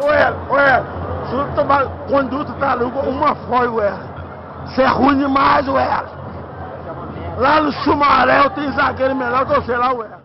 Ué, se eu tomar conduta tá louco, uma foi, ué. Você é ruim demais, ué. Lá no Sumaré tem zagueiro melhor que você lá, ué.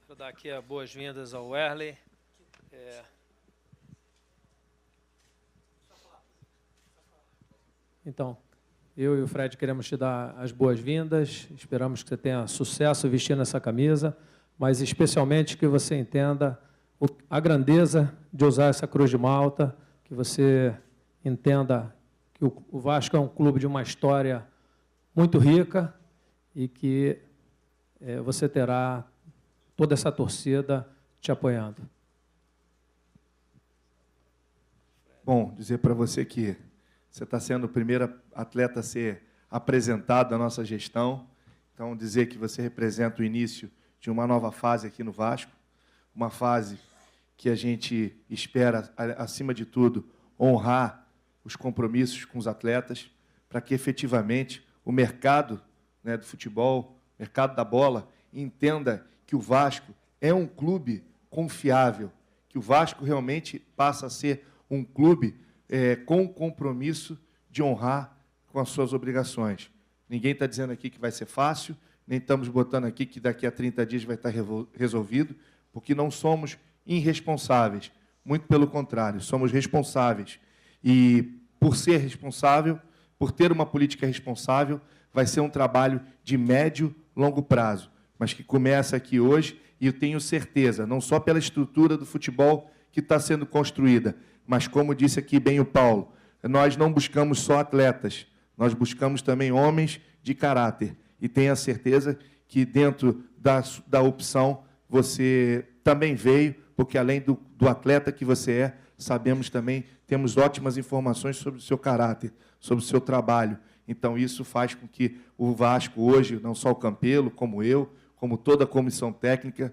Vou dar aqui as boas-vindas ao Wehrli. Então, eu e o Fred queremos te dar as boas-vindas. Esperamos que você tenha sucesso vestindo essa camisa, mas especialmente que você entenda a grandeza de usar essa cruz de Malta, que você entenda que o Vasco é um clube de uma história muito rica e que você terá toda essa torcida te apoiando. Bom, dizer para você que você está sendo o primeiro atleta a ser apresentado na nossa gestão. Então, dizer que você representa o início de uma nova fase aqui no Vasco, uma fase que a gente espera, acima de tudo, honrar os compromissos com os atletas, para que, efetivamente, o mercado, né, do futebol, o mercado da bola, entenda que o Vasco é um clube confiável, que o Vasco realmente passa a ser um clube com o compromisso de honrar com as suas obrigações. Ninguém está dizendo aqui que vai ser fácil, nem estamos botando aqui que daqui a 30 dias vai estar resolvido, porque não somos irresponsáveis, muito pelo contrário, somos responsáveis. E, por ser responsável, por ter uma política responsável, vai ser um trabalho de médio, longo prazo, mas que começa aqui hoje, e eu tenho certeza, não só pela estrutura do futebol que está sendo construída, mas, como disse aqui bem o Paulo, nós não buscamos só atletas, nós buscamos também homens de caráter. E tenha certeza que, dentro da opção, você também veio, porque, além do atleta que você é, sabemos também, temos ótimas informações sobre o seu caráter, sobre o seu trabalho. Então, isso faz com que o Vasco, hoje, não só o Campelo, como eu, como toda a comissão técnica,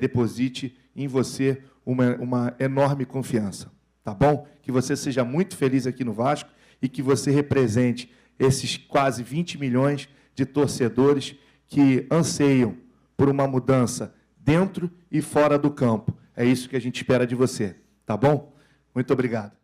deposite em você uma enorme confiança. Tá bom? Que você seja muito feliz aqui no Vasco e que você represente esses quase 20 milhões de torcedores que anseiam por uma mudança dentro e fora do campo. É isso que a gente espera de você. Tá bom? Muito obrigado.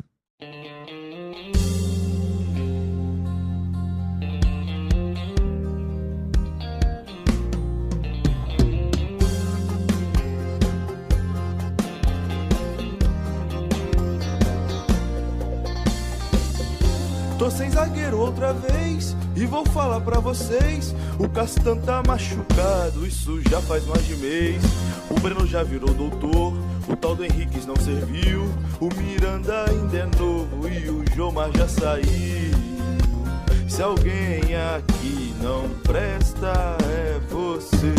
Tô sem zagueiro outra vez e vou falar pra vocês, o Castan tá machucado, isso já faz mais de mês. O Breno já virou doutor, o tal do Henriques não serviu, o Miranda ainda é novo e o Jomar já saiu. Se alguém aqui não presta é você.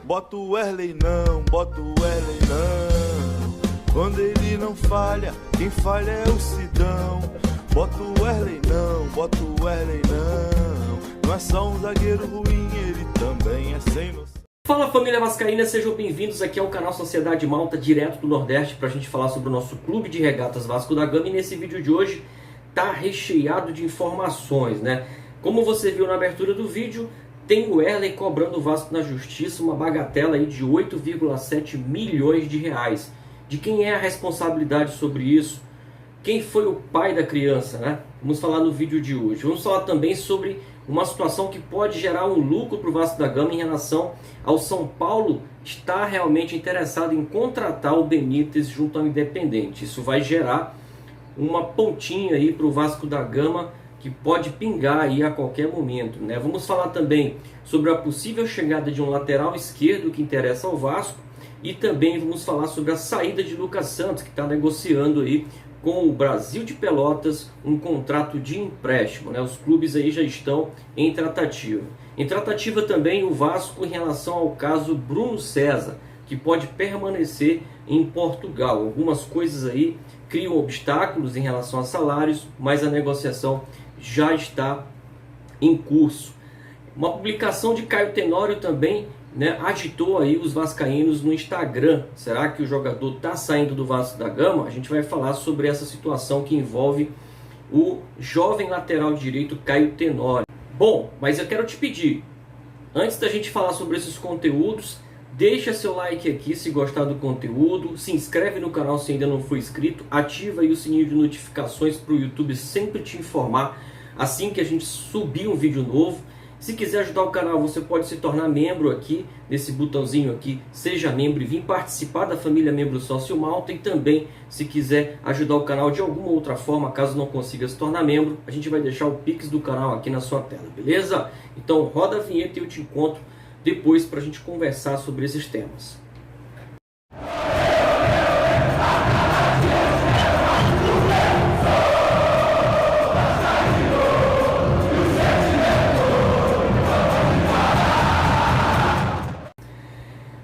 Bota o Wehrli não, bota o Wehrli não. Quando ele não falha, quem falha é o Sidão. Bota o Wehrli não, bota o Wehrli não. Não é só um zagueiro ruim, ele também é sem noção. Fala, família vascaína, sejam bem-vindos aqui ao canal Sociedade Malta, direto do Nordeste, para a gente falar sobre o nosso clube de regatas Vasco da Gama. E nesse vídeo de hoje tá recheado de informações, né? Como você viu na abertura do vídeo, tem o Wehrli cobrando o Vasco na justiça uma bagatela aí de 8,7 milhões de reais. De quem é a responsabilidade sobre isso? Quem foi o pai da criança, né? Vamos falar no vídeo de hoje. Vamos falar também sobre uma situação que pode gerar um lucro para o Vasco da Gama em relação ao São Paulo estar realmente interessado em contratar o Benítez junto ao Independente. Isso vai gerar uma pontinha aí para o Vasco da Gama que pode pingar aí a qualquer momento, né? Vamos falar também sobre a possível chegada de um lateral esquerdo que interessa ao Vasco e também vamos falar sobre a saída de Lucas Santos, que está negociando aí com o Brasil de Pelotas um contrato de empréstimo, né? Os clubes aí já estão em tratativa. Em tratativa também o Vasco em relação ao caso Bruno César, que pode permanecer em Portugal. Algumas coisas aí criam obstáculos em relação a salários, mas a negociação já está em curso. Uma publicação de Caio Tenório também né, agitou aí os vascaínos no Instagram. Será que o jogador está saindo do Vasco da Gama? A gente vai falar sobre essa situação que envolve o jovem lateral direito Caio Tenório. Bom, mas eu quero te pedir, antes da gente falar sobre esses conteúdos, deixa seu like aqui se gostar do conteúdo, se inscreve no canal se ainda não for inscrito, ativa aí o sininho de notificações para o YouTube sempre te informar assim que a gente subir um vídeo novo. Se quiser ajudar o canal, você pode se tornar membro aqui, nesse botãozinho aqui, seja membro e vir participar da família Membro Sócio Malta. E também, se quiser ajudar o canal de alguma outra forma, caso não consiga se tornar membro, a gente vai deixar o Pix do canal aqui na sua tela, beleza? Então roda a vinheta e eu te encontro depois para a gente conversar sobre esses temas.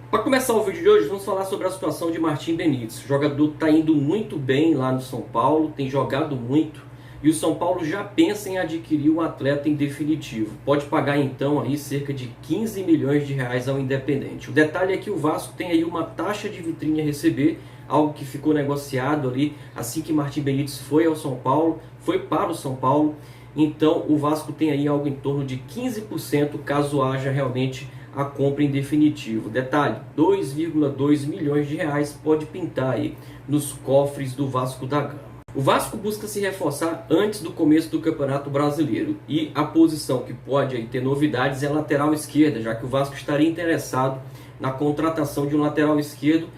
Para começar o vídeo de hoje, vamos falar sobre a situação de Martim Benítez. O jogador está indo muito bem lá no São Paulo, tem jogado muito, e o São Paulo já pensa em adquirir o atleta em definitivo. Pode pagar então aí cerca de 15 milhões de reais ao Independente. O detalhe é que o Vasco tem aí uma taxa de vitrine a receber, algo que ficou negociado ali assim que Martim Benítez foi ao São Paulo, foi para o São Paulo. Então o Vasco tem aí algo em torno de 15% caso haja realmente a compra em definitivo. Detalhe, 2,2 milhões de reais pode pintar aí nos cofres do Vasco da Gama. O Vasco busca se reforçar antes do começo do Campeonato Brasileiro e a posição que pode aí ter novidades é a lateral esquerda, já que o Vasco estaria interessado na contratação de um lateral esquerdo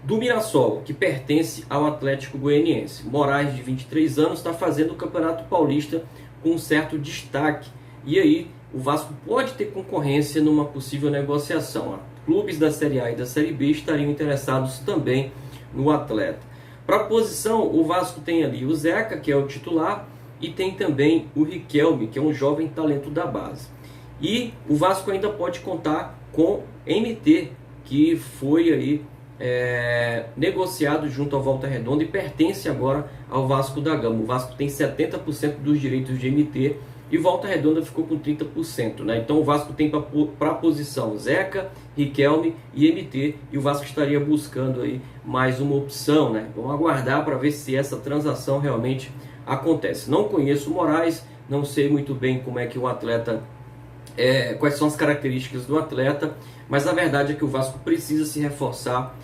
do Mirassol, que pertence ao Atlético Goianiense. Moraes, de 23 anos, está fazendo o Campeonato Paulista com um certo destaque, e aí o Vasco pode ter concorrência numa possível negociação. Clubes da Série A e da Série B estariam interessados também no atleta. Para a posição, o Vasco tem ali o Zeca, que é o titular, e tem também o Riquelme, que é um jovem talento da base. E o Vasco ainda pode contar com MT, que foi aí negociado junto ao Volta Redonda e pertence agora ao Vasco da Gama. O Vasco tem 70% dos direitos de MT, e Volta Redonda ficou com 30%, né? Então o Vasco tem para a posição Zeca, Riquelme e MT, e o Vasco estaria buscando aí mais uma opção, né? Vamos aguardar para ver se essa transação realmente acontece. Não conheço o Moraes, não sei muito bem como é que o atleta, quais são as características do atleta, mas a verdade é que o Vasco precisa se reforçar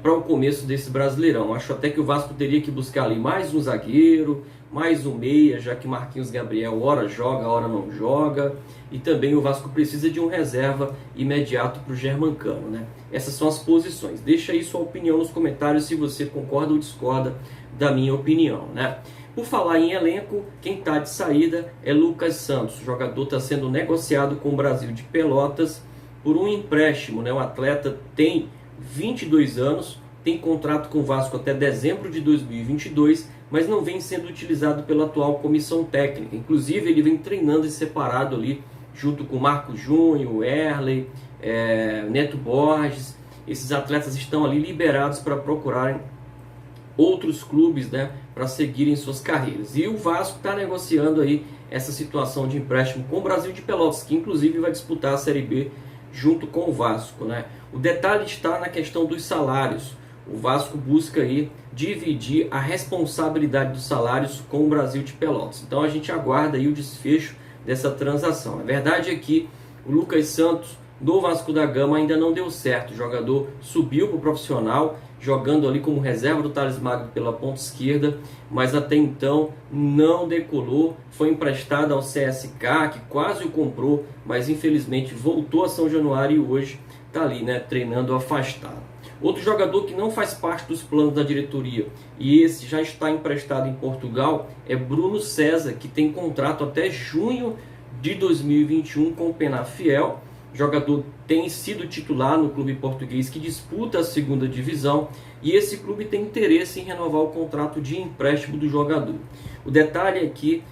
para o começo desse Brasileirão. Acho até que o Vasco teria que buscar ali mais um zagueiro, mais um meia, já que Marquinhos Gabriel hora joga, hora não joga, e também o Vasco precisa de um reserva imediato para o Germancano, né? Essas são as posições. Deixa aí sua opinião nos comentários se você concorda ou discorda da minha opinião, né? Por falar em elenco, quem está de saída é Lucas Santos. O jogador está sendo negociado com o Brasil de Pelotas por um empréstimo, né? O atleta tem 22 anos, tem contrato com o Vasco até dezembro de 2022, mas não vem sendo utilizado pela atual comissão técnica. Inclusive, ele vem treinando em separado ali, junto com Marco Júnior, Erley, Neto Borges. Esses atletas estão ali liberados para procurarem outros clubes, né, para seguirem suas carreiras. E o Vasco está negociando aí essa situação de empréstimo com o Brasil de Pelotas, que inclusive vai disputar a Série B junto com o Vasco, né? O detalhe está na questão dos salários. O Vasco busca aí dividir a responsabilidade dos salários com o Brasil de Pelotas. Então a gente aguarda aí o desfecho dessa transação. A verdade é que o Lucas Santos do Vasco da Gama ainda não deu certo. O jogador subiu para o profissional, jogando ali como reserva do Thales Magno pela ponta esquerda, mas até então não decolou. Foi emprestado ao CSK, que quase o comprou, mas infelizmente voltou a São Januário e hoje está ali, né, treinando afastado. Outro jogador que não faz parte dos planos da diretoria, e esse já está emprestado em Portugal, é Bruno César, que tem contrato até junho de 2021 com o Penafiel. O jogador tem sido titular no clube português que disputa a segunda divisão, e esse clube tem interesse em renovar o contrato de empréstimo do jogador. O detalhe é que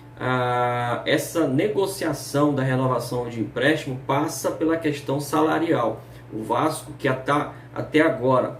essa negociação da renovação de empréstimo passa pela questão salarial. O Vasco, que até agora,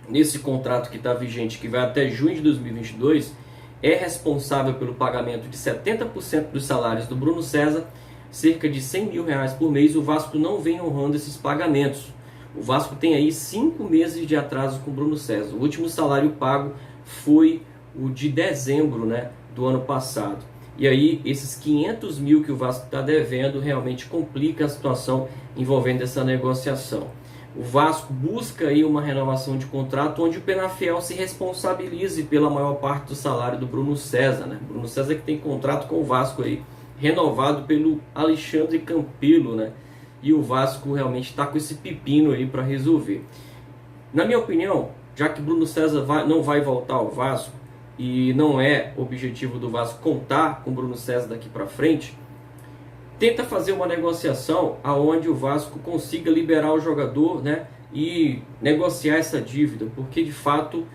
nesse contrato que está vigente, que vai até junho de 2022, é responsável pelo pagamento de 70% dos salários do Bruno César, cerca de 100 mil reais por mês, o Vasco não vem honrando esses pagamentos. O Vasco tem aí 5 meses de atraso com o Bruno César. O último salário pago foi o de dezembro, né, do ano passado. E aí esses 500 mil que o Vasco está devendo realmente complica a situação envolvendo essa negociação. O Vasco busca aí uma renovação de contrato onde o Penafiel se responsabilize pela maior parte do salário do Bruno César, né? Bruno César que tem contrato com o Vasco aí, renovado pelo Alexandre Campelo, né? E o Vasco realmente está com esse pepino aí para resolver. Na minha opinião, já que Bruno César não vai voltar ao Vasco e não é objetivo do Vasco contar com Bruno César daqui para frente, tenta fazer uma negociação aonde o Vasco consiga liberar o jogador, né, e negociar essa dívida, porque de fato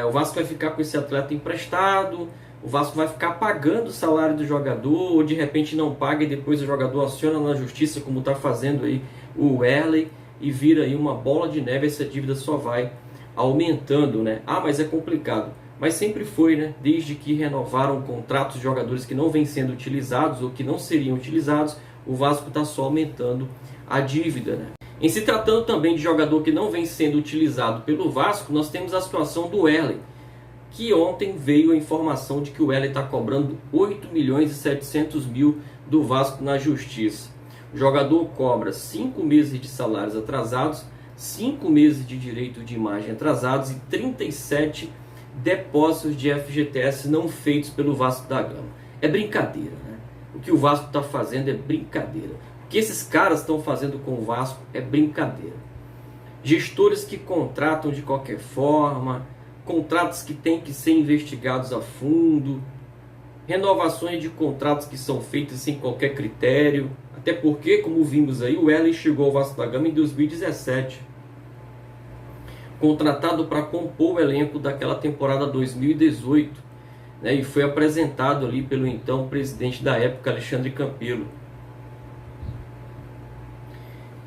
o Vasco vai ficar com esse atleta emprestado, o Vasco vai ficar pagando o salário do jogador, ou de repente não paga e depois o jogador aciona na justiça, como está fazendo aí o Wesley, e vira aí uma bola de neve, essa dívida só vai aumentando, né? Ah, mas é complicado. Mas sempre foi, né? Desde que renovaram contratos de jogadores que não vêm sendo utilizados ou que não seriam utilizados, o Vasco está só aumentando a dívida, né? Em se tratando também de jogador que não vem sendo utilizado pelo Vasco, nós temos a situação do Wesley, que ontem veio a informação de que o Wesley está cobrando 8 milhões e 700 mil do Vasco na Justiça. O jogador cobra 5 meses de salários atrasados, 5 meses de direito de imagem atrasados e 37 depósitos de FGTS não feitos pelo Vasco da Gama. É brincadeira, né? O que o Vasco está fazendo é brincadeira. O que esses caras estão fazendo com o Vasco é brincadeira. Gestores que contratam de qualquer forma, contratos que têm que ser investigados a fundo, renovações de contratos que são feitas sem qualquer critério, até porque, como vimos aí, o Wesley chegou ao Vasco da Gama em 2017. Contratado para compor o elenco daquela temporada 2018, né, e foi apresentado ali pelo então presidente da época, Alexandre Campelo.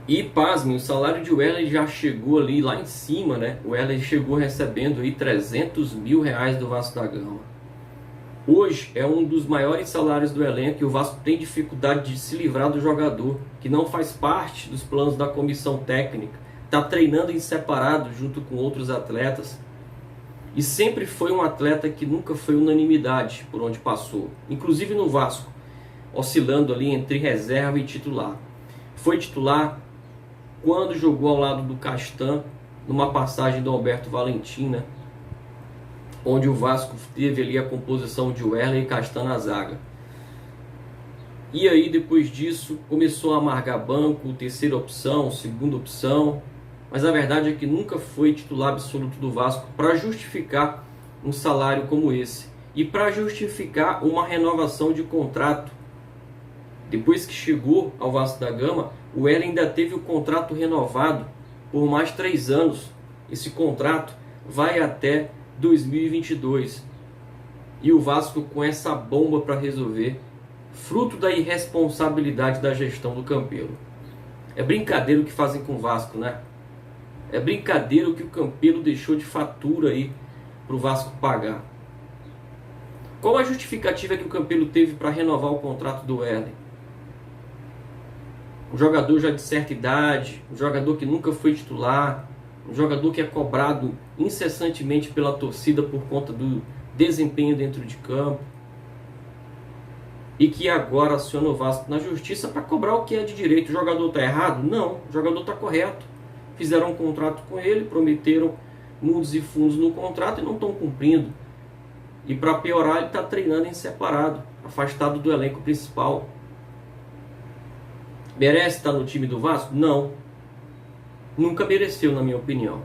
E pasmem, o salário de Wesley já chegou ali lá em cima, né? O Wesley chegou recebendo aí 300 mil reais do Vasco da Gama. Hoje é um dos maiores salários do elenco e o Vasco tem dificuldade de se livrar do jogador, que não faz parte dos planos da comissão técnica. Está treinando em separado junto com outros atletas. E sempre foi um atleta que nunca foi unanimidade por onde passou. Inclusive no Vasco, oscilando ali entre reserva e titular. Foi titular quando jogou ao lado do Castan, numa passagem do Alberto Valentim, né? Onde o Vasco teve ali a composição de Wesley e Castan na zaga. E aí depois disso começou a amargar banco, terceira opção, segunda opção. Mas a verdade é que nunca foi titular absoluto do Vasco para justificar um salário como esse. E para justificar uma renovação de contrato. Depois que chegou ao Vasco da Gama, o Wesley ainda teve o contrato renovado por mais 3 anos. Esse contrato vai até 2022. E o Vasco com essa bomba para resolver, fruto da irresponsabilidade da gestão do Campelo. É brincadeira o que fazem com o Vasco, né? É brincadeira o que o Campelo deixou de fatura aí para o Vasco pagar. Qual a justificativa que o Campelo teve para renovar o contrato do Wesley? Um jogador já de certa idade, um jogador que nunca foi titular, um jogador que é cobrado incessantemente pela torcida por conta do desempenho dentro de campo e que agora aciona o Vasco na justiça para cobrar o que é de direito. O jogador está errado? Não, o jogador está correto. Fizeram um contrato com ele, prometeram mundos e fundos no contrato e não estão cumprindo. E para piorar, ele está treinando em separado, afastado do elenco principal. Merece estar no time do Vasco? Não. Nunca mereceu, na minha opinião.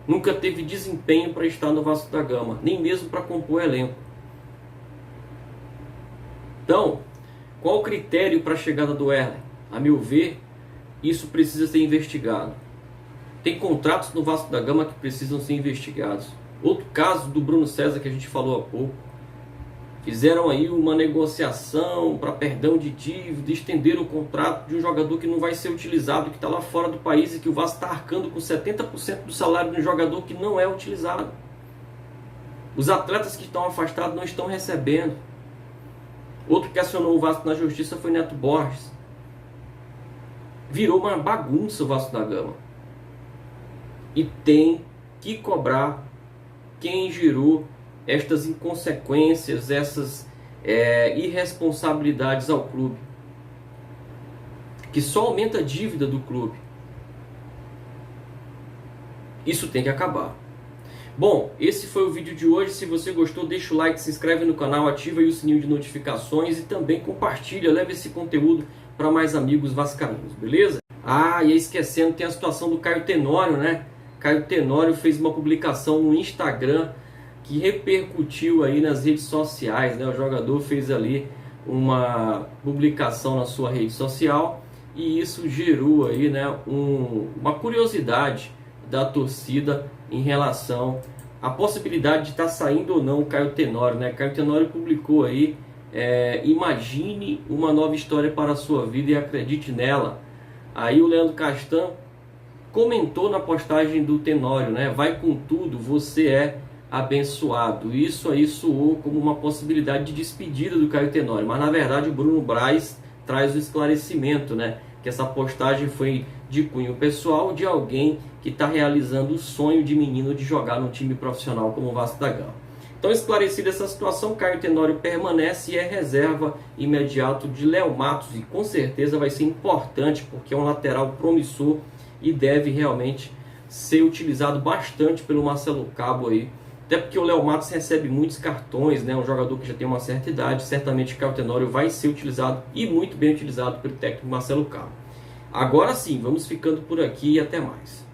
Nunca teve desempenho para estar no Vasco da Gama, nem mesmo para compor o elenco. Então, qual o critério para a chegada do Wesley? A meu ver, isso precisa ser investigado. Tem contratos no Vasco da Gama que precisam ser investigados. Outro caso do Bruno César que a gente falou há pouco. Fizeram aí uma negociação para perdão de dívida, estenderam o contrato de um jogador que não vai ser utilizado, que está lá fora do país e que o Vasco está arcando com 70% do salário de um jogador que não é utilizado. Os atletas que estão afastados não estão recebendo. Outro que acionou o Vasco na justiça foi Neto Borges. Virou uma bagunça o Vasco da Gama. E tem que cobrar quem gerou estas inconsequências, essas irresponsabilidades ao clube, que só aumenta a dívida do clube. Isso tem que acabar. Bom, esse foi o vídeo de hoje. Se você gostou, deixa o like, se inscreve no canal, ativa aí o sininho de notificações e também compartilha, leva esse conteúdo para mais amigos vascaínos, beleza? Ah, e esquecendo, tem a situação do Caio Tenório, né? Caio Tenório fez uma publicação no Instagram que repercutiu aí nas redes sociais, né? O jogador fez ali uma publicação na sua rede social e isso gerou aí, né, uma curiosidade da torcida em relação à possibilidade de estar saindo ou não o Caio Tenório, né? Caio Tenório publicou aí, imagine uma nova história para a sua vida e acredite nela. Aí o Leandro Castan comentou na postagem do Tenório, né? Vai com tudo, você é abençoado. Isso aí soou como uma possibilidade de despedida do Caio Tenório, mas na verdade o Bruno Braz traz o esclarecimento, né? Que essa postagem foi de cunho pessoal de alguém que está realizando o sonho de menino de jogar num time profissional como o Vasco da Gama. Então, esclarecida essa situação, Caio Tenório permanece e é reserva imediato de Léo Matos e com certeza vai ser importante porque é um lateral promissor e deve realmente ser utilizado bastante pelo Marcelo Cabo aí, até porque o Léo Matos recebe muitos cartões, né? Um jogador que já tem uma certa idade, certamente Caio Tenório vai ser utilizado e muito bem utilizado pelo técnico Marcelo Cabo. Agora sim, vamos ficando por aqui e até mais.